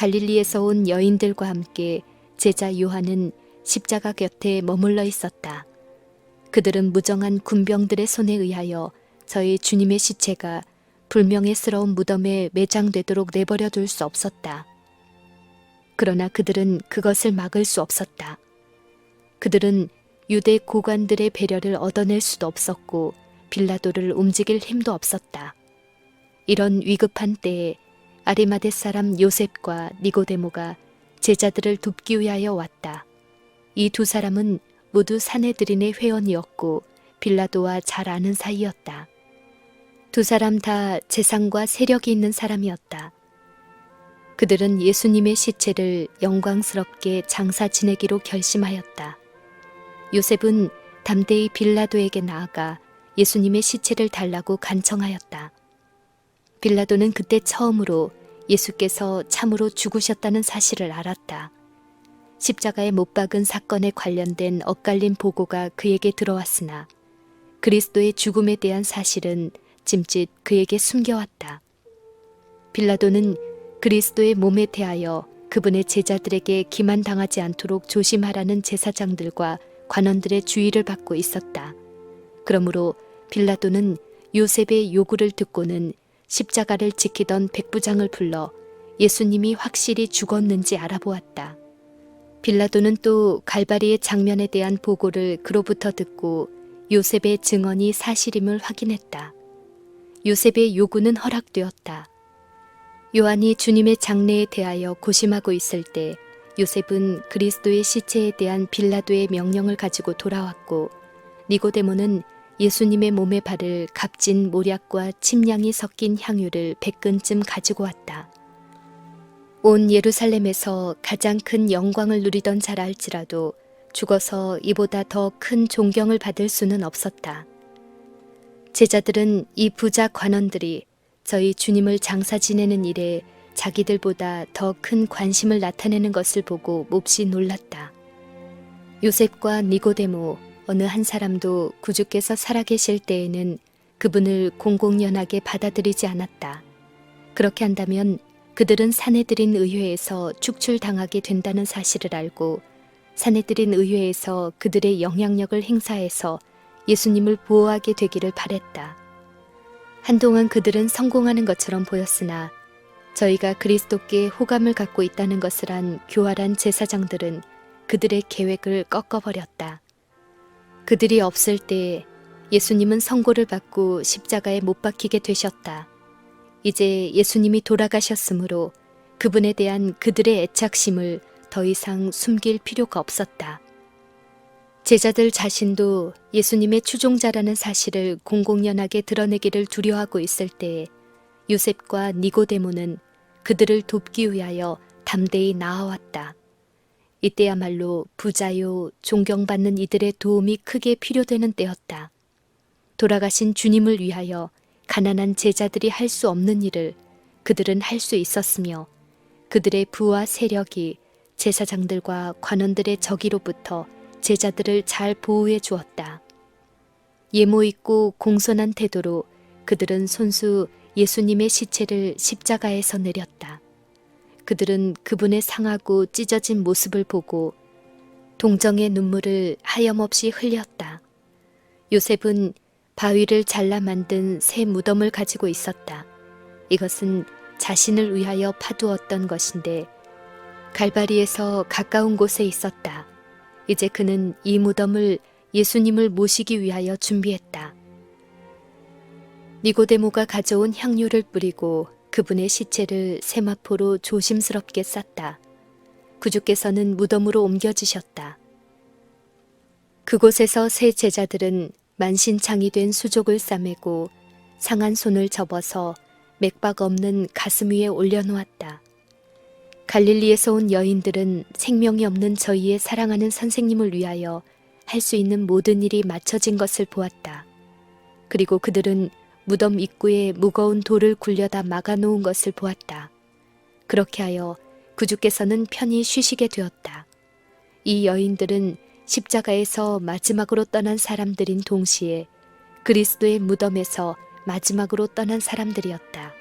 갈릴리에서 온 여인들과 함께 제자 요한은 십자가 곁에 머물러 있었다. 그들은 무정한 군병들의 손에 의하여 저희 주님의 시체가 불명예스러운 무덤에 매장되도록 내버려 둘 수 없었다. 그러나 그들은 그것을 막을 수 없었다. 그들은 유대 고관들의 배려를 얻어낼 수도 없었고 빌라도를 움직일 힘도 없었다. 이런 위급한 때에 아리마대 사람 요셉과 니고데모가 제자들을 돕기 위하여 왔다. 이 두 사람은 모두 사내들인의 회원이었고 빌라도와 잘 아는 사이였다. 두 사람 다 재산과 세력이 있는 사람이었다. 그들은 예수님의 시체를 영광스럽게 장사 지내기로 결심하였다. 요셉은 담대히 빌라도에게 나아가 예수님의 시체를 달라고 간청하였다. 빌라도는 그때 처음으로 예수께서 참으로 죽으셨다는 사실을 알았다. 십자가에 못 박은 사건에 관련된 엇갈린 보고가 그에게 들어왔으나 그리스도의 죽음에 대한 사실은 짐짓 그에게 숨겨왔다. 빌라도는 그리스도의 몸에 대하여 그분의 제자들에게 기만당하지 않도록 조심하라는 제사장들과 관원들의 주의를 받고 있었다. 그러므로 빌라도는 요셉의 요구를 듣고는 십자가를 지키던 백부장을 불러 예수님이 확실히 죽었는지 알아보았다. 빌라도는 또 갈바리의 장면에 대한 보고를 그로부터 듣고 요셉의 증언이 사실임을 확인했다. 요셉의 요구는 허락되었다. 요한이 주님의 장례에 대하여 고심하고 있을 때 요셉은 그리스도의 시체에 대한 빌라도의 명령을 가지고 돌아왔고 니고데모는 예수님의 몸에 바를 값진 모략과 침량이 섞인 향유를 100근쯤 가지고 왔다. 온 예루살렘에서 가장 큰 영광을 누리던 자라 할지라도 죽어서 이보다 더 큰 존경을 받을 수는 없었다. 제자들은 이 부자 관원들이 저희 주님을 장사 지내는 일에 자기들보다 더 큰 관심을 나타내는 것을 보고 몹시 놀랐다. 요셉과 니고데모 어느 한 사람도 구주께서 살아계실 때에는 그분을 공공연하게 받아들이지 않았다. 그렇게 한다면 그들은 사내들인 의회에서 축출당하게 된다는 사실을 알고 사내들인 의회에서 그들의 영향력을 행사해서 예수님을 보호하게 되기를 바랬다. 한동안 그들은 성공하는 것처럼 보였으나 저희가 그리스도께 호감을 갖고 있다는 것을 안 교활한 제사장들은 그들의 계획을 꺾어버렸다. 그들이 없을 때 예수님은 선고를 받고 십자가에 못 박히게 되셨다. 이제 예수님이 돌아가셨으므로 그분에 대한 그들의 애착심을 더 이상 숨길 필요가 없었다. 제자들 자신도 예수님의 추종자라는 사실을 공공연하게 드러내기를 두려워하고 있을 때에 요셉과 니고데모는 그들을 돕기 위하여 담대히 나아왔다. 이때야말로 부자요 존경받는 이들의 도움이 크게 필요되는 때였다. 돌아가신 주님을 위하여 가난한 제자들이 할 수 없는 일을 그들은 할 수 있었으며 그들의 부와 세력이 제사장들과 관원들의 적이로부터 제자들을 잘 보호해 주었다. 예모 있고 공손한 태도로 그들은 손수 예수님의 시체를 십자가에서 내렸다. 그들은 그분의 상하고 찢어진 모습을 보고 동정의 눈물을 하염없이 흘렸다. 요셉은 바위를 잘라 만든 새 무덤을 가지고 있었다. 이것은 자신을 위하여 파두었던 것인데 갈바리에서 가까운 곳에 있었다. 이제 그는 이 무덤을 예수님을 모시기 위하여 준비했다. 니고데모가 가져온 향유를 뿌리고 그분의 시체를 세마포로 조심스럽게 쌌다. 구주께서는 무덤으로 옮겨지셨다. 그곳에서 세 제자들은 만신창이 된 수족을 싸매고 상한 손을 접어서 맥박 없는 가슴 위에 올려놓았다. 갈릴리에서 온 여인들은 생명이 없는 저희의 사랑하는 선생님을 위하여 할 수 있는 모든 일이 마쳐진 것을 보았다. 그리고 그들은 무덤 입구에 무거운 돌을 굴려다 막아놓은 것을 보았다. 그렇게 하여 구주께서는 편히 쉬시게 되었다. 이 여인들은 십자가에서 마지막으로 떠난 사람들인 동시에 그리스도의 무덤에서 마지막으로 떠난 사람들이었다.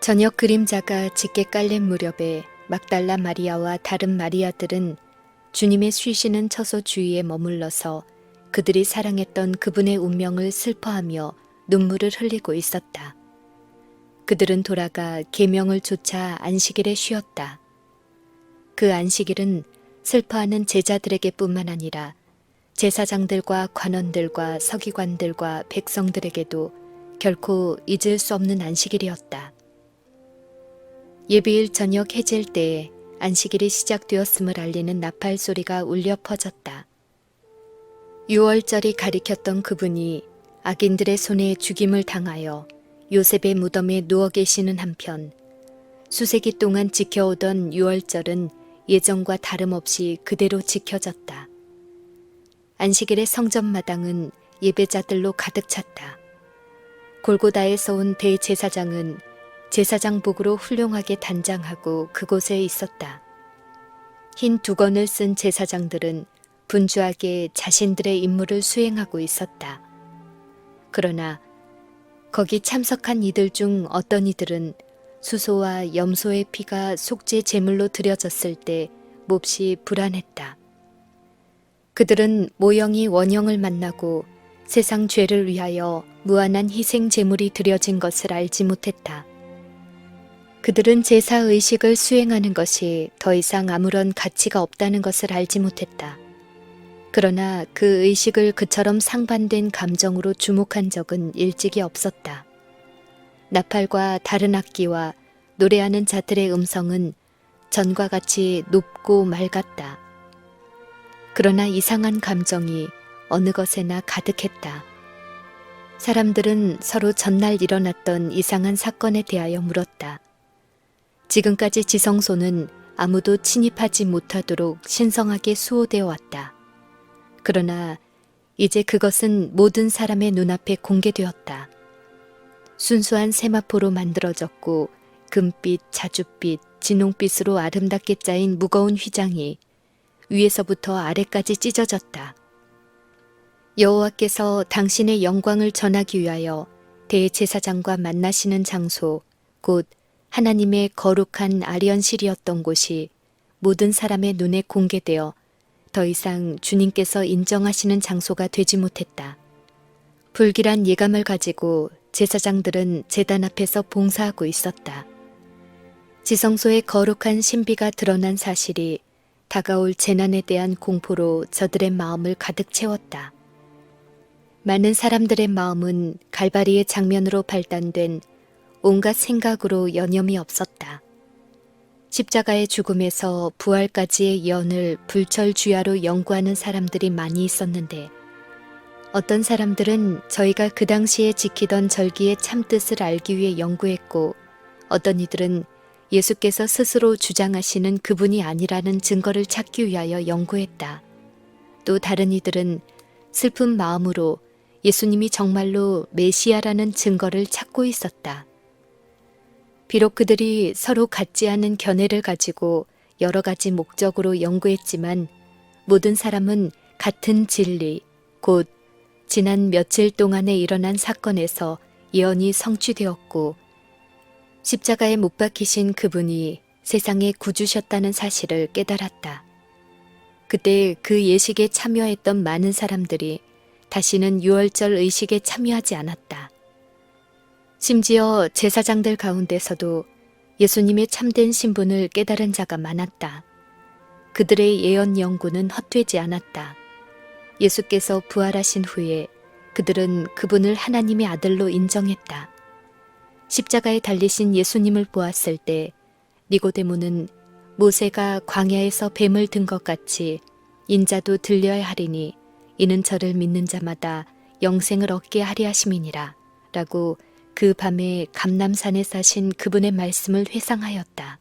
저녁 그림자가 짙게 깔린 무렵에 막달라 마리아와 다른 마리아들은 주님의 쉬시는 처소 주위에 머물러서 그들이 사랑했던 그분의 운명을 슬퍼하며 눈물을 흘리고 있었다. 그들은 돌아가 계명을 좇아 안식일에 쉬었다. 그 안식일은 슬퍼하는 제자들에게 뿐만 아니라 제사장들과 관원들과 서기관들과 백성들에게도 결코 잊을 수 없는 안식일이었다. 예비일 저녁 해질 때에 안식일이 시작되었음을 알리는 나팔 소리가 울려 퍼졌다. 유월절이 가리켰던 그분이 악인들의 손에 죽임을 당하여 요셉의 무덤에 누워 계시는 한편 수세기 동안 지켜오던 유월절은 예정과 다름없이 그대로 지켜졌다. 안식일의 성전마당은 예배자들로 가득 찼다. 골고다에서 온 대제사장은 제사장복으로 훌륭하게 단장하고 그곳에 있었다. 흰 두건을 쓴 제사장들은 분주하게 자신들의 임무를 수행하고 있었다. 그러나 거기 참석한 이들 중 어떤 이들은 수소와 염소의 피가 속죄 제물로 드려졌을 때 몹시 불안했다. 그들은 모형이 원형을 만나고 세상 죄를 위하여 무한한 희생 제물이 드려진 것을 알지 못했다. 그들은 제사 의식을 수행하는 것이 더 이상 아무런 가치가 없다는 것을 알지 못했다. 그러나 그 의식을 그처럼 상반된 감정으로 주목한 적은 일찍이 없었다. 나팔과 다른 악기와 노래하는 자들의 음성은 전과 같이 높고 맑았다. 그러나 이상한 감정이 어느 것에나 가득했다. 사람들은 서로 전날 일어났던 이상한 사건에 대하여 물었다. 지금까지 지성소는 아무도 침입하지 못하도록 신성하게 수호되어 왔다. 그러나 이제 그것은 모든 사람의 눈앞에 공개되었다. 순수한 세마포로 만들어졌고 금빛, 자줏빛, 진홍빛으로 아름답게 짜인 무거운 휘장이 위에서부터 아래까지 찢어졌다. 여호와께서 당신의 영광을 전하기 위하여 대제사장과 만나시는 장소, 곧 하나님의 거룩한 아련실이었던 곳이 모든 사람의 눈에 공개되어 더 이상 주님께서 인정하시는 장소가 되지 못했다. 불길한 예감을 가지고 제사장들은 제단 앞에서 봉사하고 있었다. 지성소의 거룩한 신비가 드러난 사실이 다가올 재난에 대한 공포로 저들의 마음을 가득 채웠다. 많은 사람들의 마음은 갈바리의 장면으로 발단된 온갖 생각으로 여념이 없었다. 십자가의 죽음에서 부활까지의 예언을 불철주야로 연구하는 사람들이 많이 있었는데 어떤 사람들은 저희가 그 당시에 지키던 절기의 참뜻을 알기 위해 연구했고 어떤 이들은 예수께서 스스로 주장하시는 그분이 아니라는 증거를 찾기 위하여 연구했다. 또 다른 이들은 슬픈 마음으로 예수님이 정말로 메시아라는 증거를 찾고 있었다. 비록 그들이 서로 같지 않은 견해를 가지고 여러 가지 목적으로 연구했지만 모든 사람은 같은 진리, 곧 지난 며칠 동안에 일어난 사건에서 예언이 성취되었고 십자가에 못 박히신 그분이 세상에 구주셨다는 사실을 깨달았다. 그때 그 예식에 참여했던 많은 사람들이 다시는 유월절 의식에 참여하지 않았다. 심지어 제사장들 가운데서도 예수님의 참된 신분을 깨달은 자가 많았다. 그들의 예언 연구는 헛되지 않았다. 예수께서 부활하신 후에 그들은 그분을 하나님의 아들로 인정했다. 십자가에 달리신 예수님을 보았을 때 니고데모는 모세가 광야에서 뱀을 든 것 같이 인자도 들려야 하리니 이는 저를 믿는 자마다 영생을 얻게 하리 하심이니라 라고 그 밤에 감람산에 사신 그분의 말씀을 회상하였다.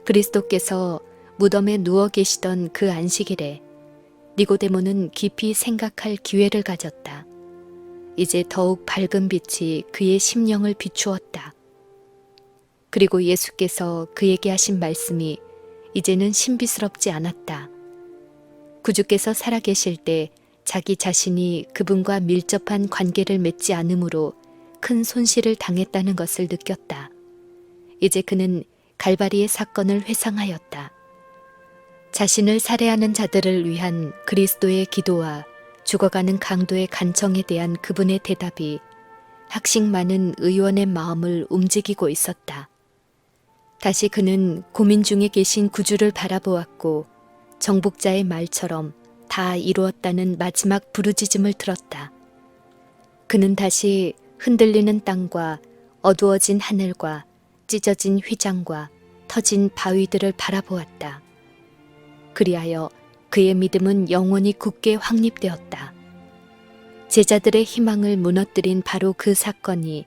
그리스도께서 무덤에 누워 계시던 그 안식일에 니고데모는 깊이 생각할 기회를 가졌다. 이제 더욱 밝은 빛이 그의 심령을 비추었다. 그리고 예수께서 그에게 하신 말씀이 이제는 신비스럽지 않았다. 구주께서 살아계실 때 자기 자신이 그분과 밀접한 관계를 맺지 않으므로 큰 손실을 당했다는 것을 느꼈다. 이제 그는 갈바리의 사건을 회상하였다. 자신을 살해하는 자들을 위한 그리스도의 기도와 죽어가는 강도의 간청에 대한 그분의 대답이 학식 많은 의원의 마음을 움직이고 있었다. 다시 그는 고민 중에 계신 구주를 바라보았고 정복자의 말처럼 다 이루었다는 마지막 부르짖음을 들었다. 그는 다시 흔들리는 땅과 어두워진 하늘과 찢어진 휘장과 터진 바위들을 바라보았다. 그리하여 그의 믿음은 영원히 굳게 확립되었다. 제자들의 희망을 무너뜨린 바로 그 사건이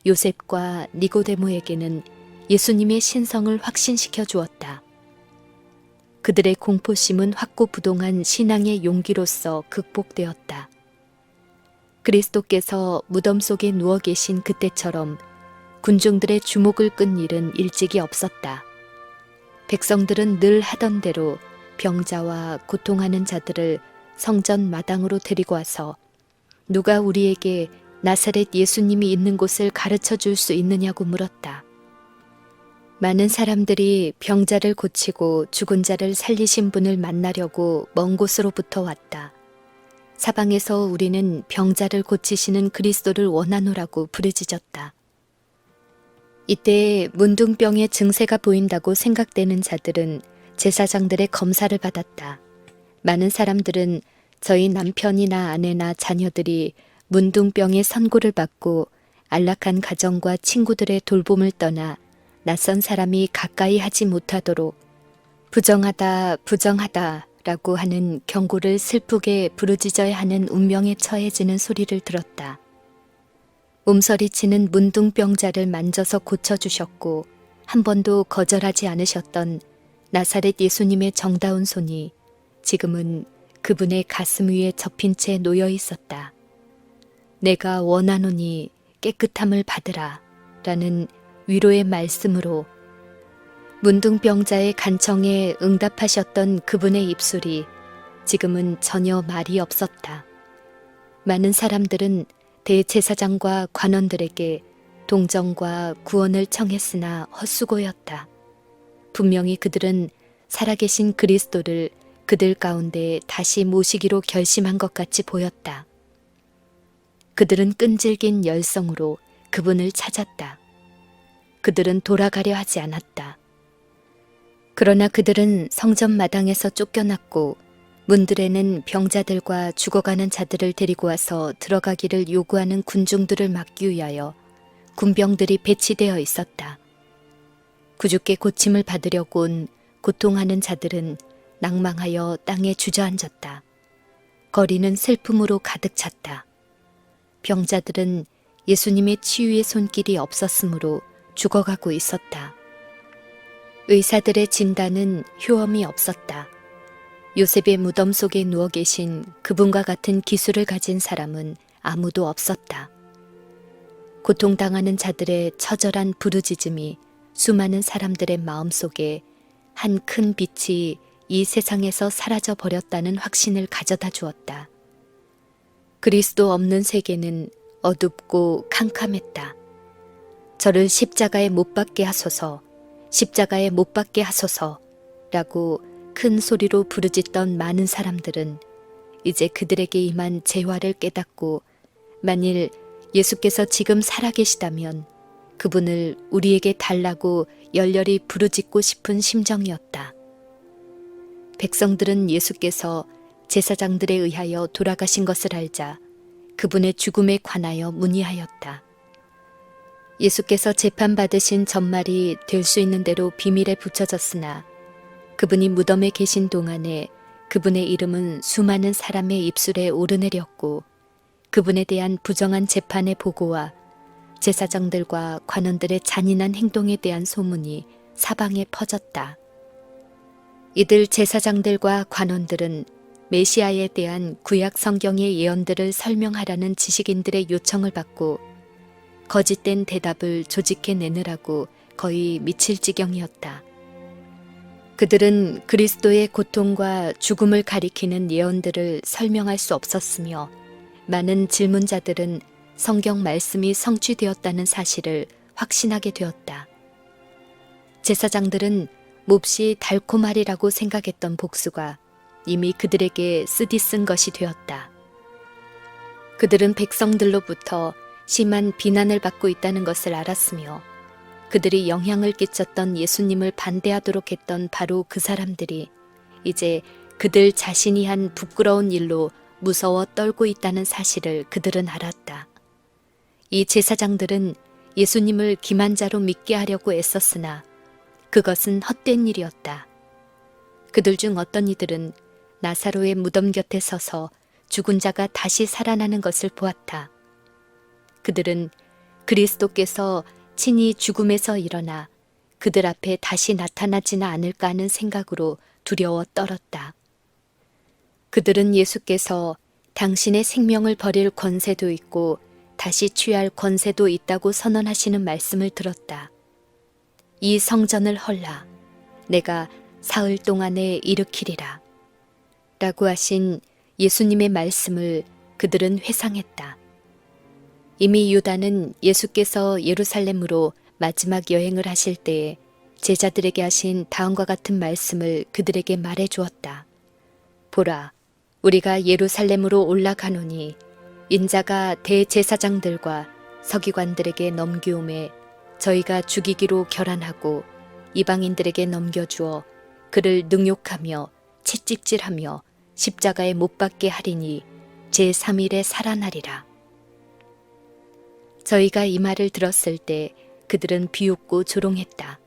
요셉과 니고데모에게는 예수님의 신성을 확신시켜 주었다. 그들의 공포심은 확고부동한 신앙의 용기로서 극복되었다. 그리스도께서 무덤 속에 누워 계신 그때처럼 군중들의 주목을 끈 일은 일찍이 없었다. 백성들은 늘 하던 대로 병자와 고통하는 자들을 성전 마당으로 데리고 와서 누가 우리에게 나사렛 예수님이 있는 곳을 가르쳐 줄 수 있느냐고 물었다. 많은 사람들이 병자를 고치고 죽은 자를 살리신 분을 만나려고 먼 곳으로부터 왔다. 사방에서 우리는 병자를 고치시는 그리스도를 원하노라고 부르짖었다. 이때 문둥병의 증세가 보인다고 생각되는 자들은 제사장들의 검사를 받았다. 많은 사람들은 저희 남편이나 아내나 자녀들이 문둥병의 선고를 받고 안락한 가정과 친구들의 돌봄을 떠나 낯선 사람이 가까이 하지 못하도록 부정하다 부정하다 라고 하는 경고를 슬프게 부르짖어야 하는 운명에 처해지는 소리를 들었다. 몸서리치는 문둥병자를 만져서 고쳐주셨고 한 번도 거절하지 않으셨던 나사렛 예수님의 정다운 손이 지금은 그분의 가슴 위에 접힌 채 놓여 있었다. 내가 원하노니 깨끗함을 받으라 라는 위로의 말씀으로 문둥병자의 간청에 응답하셨던 그분의 입술이 지금은 전혀 말이 없었다. 많은 사람들은 대제사장과 관원들에게 동정과 구원을 청했으나 헛수고였다. 분명히 그들은 살아계신 그리스도를 그들 가운데 다시 모시기로 결심한 것 같이 보였다. 그들은 끈질긴 열성으로 그분을 찾았다. 그들은 돌아가려 하지 않았다. 그러나 그들은 성전 마당에서 쫓겨났고 문들에는 병자들과 죽어가는 자들을 데리고 와서 들어가기를 요구하는 군중들을 막기 위하여 군병들이 배치되어 있었다. 구주께 고침을 받으려고 온 고통하는 자들은 낭망하여 땅에 주저앉았다. 거리는 슬픔으로 가득 찼다. 병자들은 예수님의 치유의 손길이 없었으므로 죽어가고 있었다. 의사들의 진단은 효험이 없었다. 요셉의 무덤 속에 누워 계신 그분과 같은 기술을 가진 사람은 아무도 없었다. 고통당하는 자들의 처절한 부르짖음이 수많은 사람들의 마음속에 한 큰 빛이 이 세상에서 사라져 버렸다는 확신을 가져다 주었다. 그리스도 없는 세계는 어둡고 캄캄했다. 저를 십자가에 못 박게 하소서, 십자가에 못 박게 하소서 라고 큰 소리로 부르짖던 많은 사람들은 이제 그들에게 임한 재화를 깨닫고 만일 예수께서 지금 살아계시다면 그분을 우리에게 달라고 열렬히 부르짖고 싶은 심정이었다. 백성들은 예수께서 제사장들에 의하여 돌아가신 것을 알자 그분의 죽음에 관하여 문의하였다. 예수께서 재판받으신 전말이 될 수 있는 대로 비밀에 붙여졌으나 그분이 무덤에 계신 동안에 그분의 이름은 수많은 사람의 입술에 오르내렸고 그분에 대한 부정한 재판의 보고와 제사장들과 관원들의 잔인한 행동에 대한 소문이 사방에 퍼졌다. 이들 제사장들과 관원들은 메시아에 대한 구약 성경의 예언들을 설명하라는 지식인들의 요청을 받고 거짓된 대답을 조직해내느라고 거의 미칠 지경이었다. 그들은 그리스도의 고통과 죽음을 가리키는 예언들을 설명할 수 없었으며 많은 질문자들은 성경 말씀이 성취되었다는 사실을 확신하게 되었다. 제사장들은 몹시 달콤하리라고 생각했던 복수가 이미 그들에게 쓰디쓴 것이 되었다. 그들은 백성들로부터 심한 비난을 받고 있다는 것을 알았으며 그들이 영향을 끼쳤던 예수님을 반대하도록 했던 바로 그 사람들이 이제 그들 자신이 한 부끄러운 일로 무서워 떨고 있다는 사실을 그들은 알았다. 이 제사장들은 예수님을 기만자로 믿게 하려고 애썼으나 그것은 헛된 일이었다. 그들 중 어떤 이들은 나사로의 무덤 곁에 서서 죽은 자가 다시 살아나는 것을 보았다. 그들은 그리스도께서 친히 죽음에서 일어나 그들 앞에 다시 나타나지는 않을까 하는 생각으로 두려워 떨었다. 그들은 예수께서 당신의 생명을 버릴 권세도 있고 다시 취할 권세도 있다고 선언하시는 말씀을 들었다. 이 성전을 헐라 내가 사흘 동안에 일으키리라 라고 하신 예수님의 말씀을 그들은 회상했다. 이미 유다는 예수께서 예루살렘으로 마지막 여행을 하실 때에 제자들에게 하신 다음과 같은 말씀을 그들에게 말해 주었다. 보라, 우리가 예루살렘으로 올라가노니 인자가 대제사장들과 서기관들에게 넘기움에 저희가 죽이기로 결안하고 이방인들에게 넘겨주어 그를 능욕하며 채찍질하며 십자가에 못 박게 하리니 제3일에 살아나리라. 저희가 이 말을 들었을 때 그들은 비웃고 조롱했다.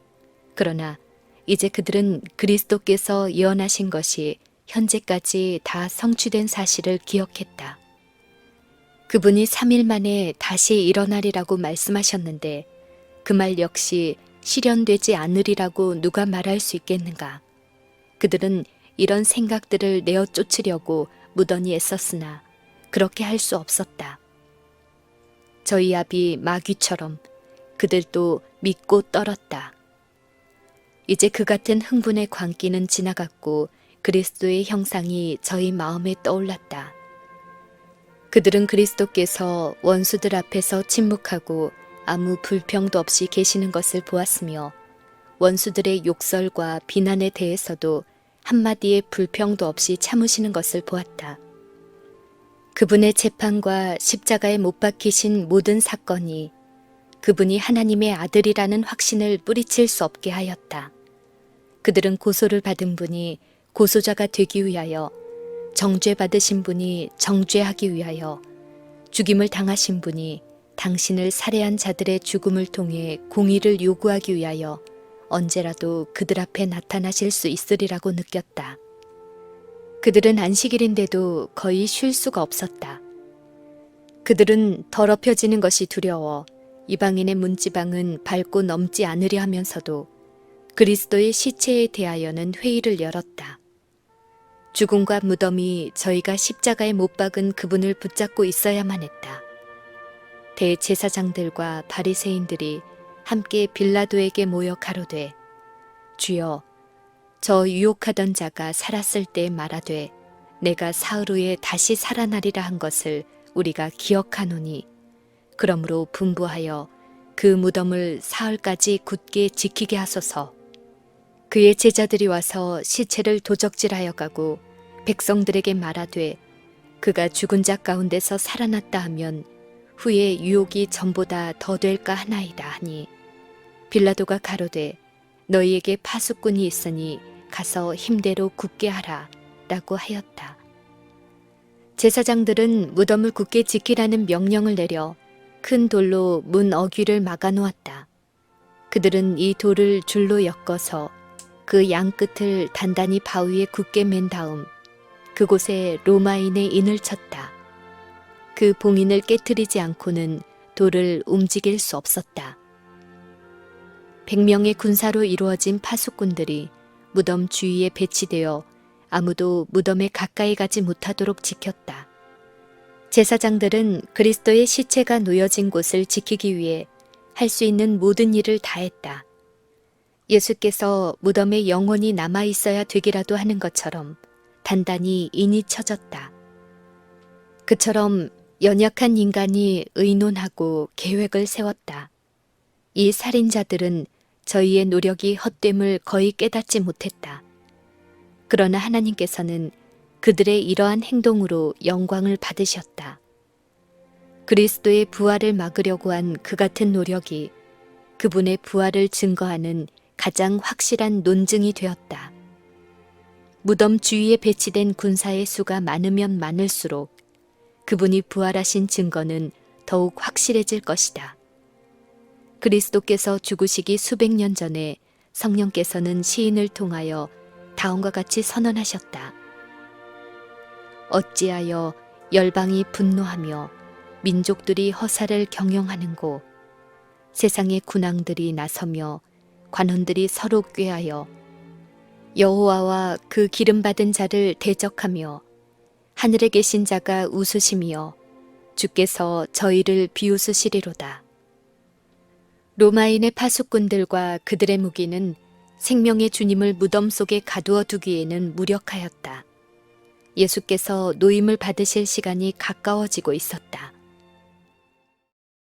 그러나 이제 그들은 그리스도께서 예언하신 것이 현재까지 다 성취된 사실을 기억했다. 그분이 3일 만에 다시 일어나리라고 말씀하셨는데 그 말 역시 실현되지 않으리라고 누가 말할 수 있겠는가. 그들은 이런 생각들을 내어 쫓으려고 무던히 애썼으나 그렇게 할 수 없었다. 저희 아비 마귀처럼 그들도 믿고 떨었다. 이제 그 같은 흥분의 광기는 지나갔고 그리스도의 형상이 저희 마음에 떠올랐다. 그들은 그리스도께서 원수들 앞에서 침묵하고 아무 불평도 없이 계시는 것을 보았으며 원수들의 욕설과 비난에 대해서도 한마디의 불평도 없이 참으시는 것을 보았다. 그분의 재판과 십자가에 못 박히신 모든 사건이 그분이 하나님의 아들이라는 확신을 뿌리칠 수 없게 하였다. 그들은 고소를 받은 분이 고소자가 되기 위하여, 정죄받으신 분이 정죄하기 위하여, 죽임을 당하신 분이 당신을 살해한 자들의 죽음을 통해 공의를 요구하기 위하여 언제라도 그들 앞에 나타나실 수 있으리라고 느꼈다. 그들은 안식일인데도 거의 쉴 수가 없었다. 그들은 더럽혀지는 것이 두려워 이방인의 문지방은 밟고 넘지 않으려 하면서도 그리스도의 시체에 대하여는 회의를 열었다. 죽음과 무덤이 저희가 십자가에 못 박은 그분을 붙잡고 있어야만 했다. 대제사장들과 바리새인들이 함께 빌라도에게 모여 가로되 주여 저 유혹하던 자가 살았을 때 말하되 내가 사흘 후에 다시 살아나리라 한 것을 우리가 기억하노니 그러므로 분부하여 그 무덤을 사흘까지 굳게 지키게 하소서. 그의 제자들이 와서 시체를 도적질하여 가고 백성들에게 말하되 그가 죽은 자 가운데서 살아났다 하면 후에 유혹이 전보다 더 될까 하나이다 하니 빌라도가 가로되 너희에게 파수꾼이 있으니 가서 힘대로 굳게 하라 라고 하였다. 제사장들은 무덤을 굳게 지키라는 명령을 내려 큰 돌로 문 어귀를 막아 놓았다. 그들은 이 돌을 줄로 엮어서 그 양끝을 단단히 바위에 굳게 맨 다음 그곳에 로마인의 인을 쳤다. 그 봉인을 깨트리지 않고는 돌을 움직일 수 없었다. 100명의 군사로 이루어진 파수꾼들이 무덤 주위에 배치되어 아무도 무덤에 가까이 가지 못하도록 지켰다. 제사장들은 그리스도의 시체가 놓여진 곳을 지키기 위해 할 수 있는 모든 일을 다했다. 예수께서 무덤에 영원히 남아 있어야 되기라도 하는 것처럼 단단히 인이 쳐졌다. 그처럼 연약한 인간이 의논하고 계획을 세웠다. 이 살인자들은 저희의 노력이 헛됨을 거의 깨닫지 못했다. 그러나 하나님께서는 그들의 이러한 행동으로 영광을 받으셨다. 그리스도의 부활을 막으려고 한 그 같은 노력이 그분의 부활을 증거하는 가장 확실한 논증이 되었다. 무덤 주위에 배치된 군사의 수가 많으면 많을수록 그분이 부활하신 증거는 더욱 확실해질 것이다. 그리스도께서 죽으시기 수백 년 전에 성령께서는 시인을 통하여 다음과 같이 선언하셨다. 어찌하여 열방이 분노하며 민족들이 허사를 경영하는고, 세상의 군왕들이 나서며 관원들이 서로 꾀하여 여호와와 그 기름받은 자를 대적하며 하늘에 계신 자가 웃으시며 주께서 저희를 비웃으시리로다. 로마인의 파수꾼들과 그들의 무기는 생명의 주님을 무덤 속에 가두어 두기에는 무력하였다. 예수께서 노임을 받으실 시간이 가까워지고 있었다.